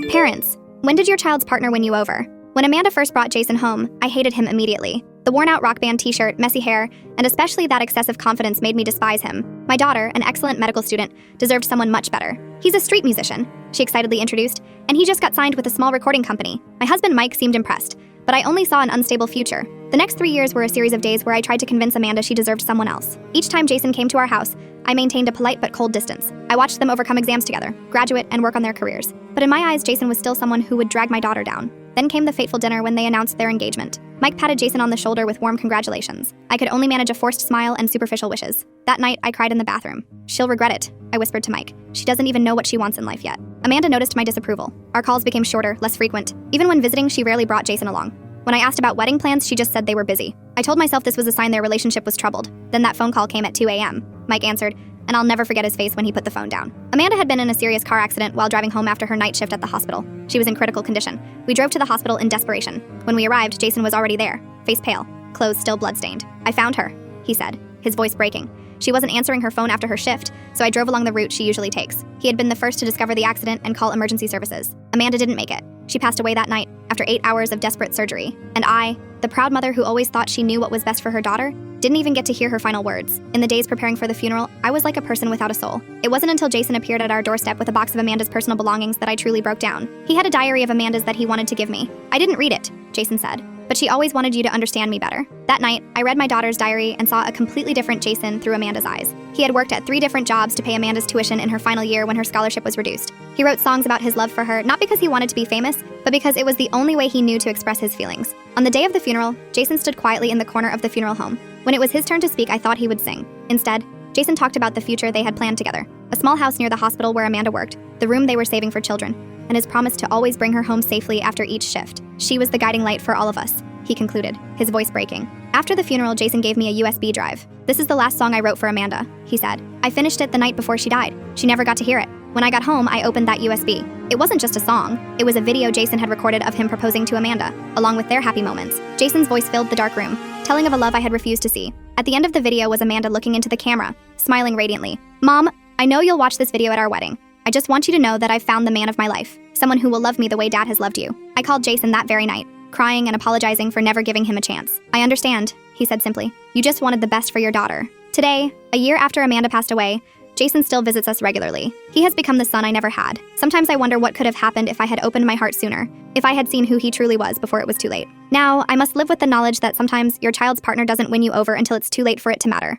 Parents, when did your child's partner win you over? When Amanda first brought Jason home, I hated him immediately. The worn-out rock band t-shirt, messy hair, and especially that excessive confidence made me despise him. My daughter, an excellent medical student, deserved someone much better. He's a street musician, she excitedly introduced, and he just got signed with a small recording company. My husband Mike seemed impressed, but I only saw an unstable future. The next 3 years were a series of days where I tried to convince Amanda she deserved someone else. Each time Jason came to our house, I maintained a polite but cold distance. I watched them overcome exams together, graduate, and work on their careers. But in my eyes, Jason was still someone who would drag my daughter down. Then came the fateful dinner when they announced their engagement. Mike patted Jason on the shoulder with warm congratulations. I could only manage a forced smile and superficial wishes. That night, I cried in the bathroom. She'll regret it, I whispered to Mike. She doesn't even know what she wants in life yet. Amanda noticed my disapproval. Our calls became shorter, less frequent. Even when visiting, she rarely brought Jason along. When I asked about wedding plans, she just said they were busy. I told myself this was a sign their relationship was troubled. Then that phone call came at 2 a.m. Mike answered, and I'll never forget his face when he put the phone down. Amanda had been in a serious car accident while driving home after her night shift at the hospital. She was in critical condition. We drove to the hospital in desperation. When we arrived, Jason was already there, face pale, clothes still bloodstained. I found her, he said, his voice breaking. She wasn't answering her phone after her shift, so I drove along the route she usually takes. He had been the first to discover the accident and call emergency services. Amanda didn't make it. She passed away that night, after 8 hours of desperate surgery. And I, the proud mother who always thought she knew what was best for her daughter, didn't even get to hear her final words. In the days preparing for the funeral, I was like a person without a soul. It wasn't until Jason appeared at our doorstep with a box of Amanda's personal belongings that I truly broke down. He had a diary of Amanda's that he wanted to give me. I didn't read it, Jason said, but she always wanted you to understand me better. That night, I read my daughter's diary and saw a completely different Jason through Amanda's eyes. He had worked at 3 different jobs to pay Amanda's tuition in her final year when her scholarship was reduced. He wrote songs about his love for her, not because he wanted to be famous, but because it was the only way he knew to express his feelings. On the day of the funeral, Jason stood quietly in the corner of the funeral home. When it was his turn to speak, I thought he would sing. Instead, Jason talked about the future they had planned together. A small house near the hospital where Amanda worked, the room they were saving for children, and his promise to always bring her home safely after each shift. She was the guiding light for all of us, he concluded, his voice breaking. After the funeral, Jason gave me a USB drive. This is the last song I wrote for Amanda, he said. I finished it the night before she died. She never got to hear it. When I got home, I opened that USB. It wasn't just a song. It was a video Jason had recorded of him proposing to Amanda, along with their happy moments. Jason's voice filled the dark room, telling of a love I had refused to see. At the end of the video was Amanda looking into the camera, smiling radiantly. Mom, I know you'll watch this video at our wedding. I just want you to know that I've found the man of my life, someone who will love me the way Dad has loved you. I called Jason that very night, crying and apologizing for never giving him a chance. I understand, he said simply. You just wanted the best for your daughter. Today, a year after Amanda passed away, Jason still visits us regularly. He has become the son I never had. Sometimes I wonder what could have happened if I had opened my heart sooner, if I had seen who he truly was before it was too late. Now, I must live with the knowledge that sometimes your child's partner doesn't win you over until it's too late for it to matter.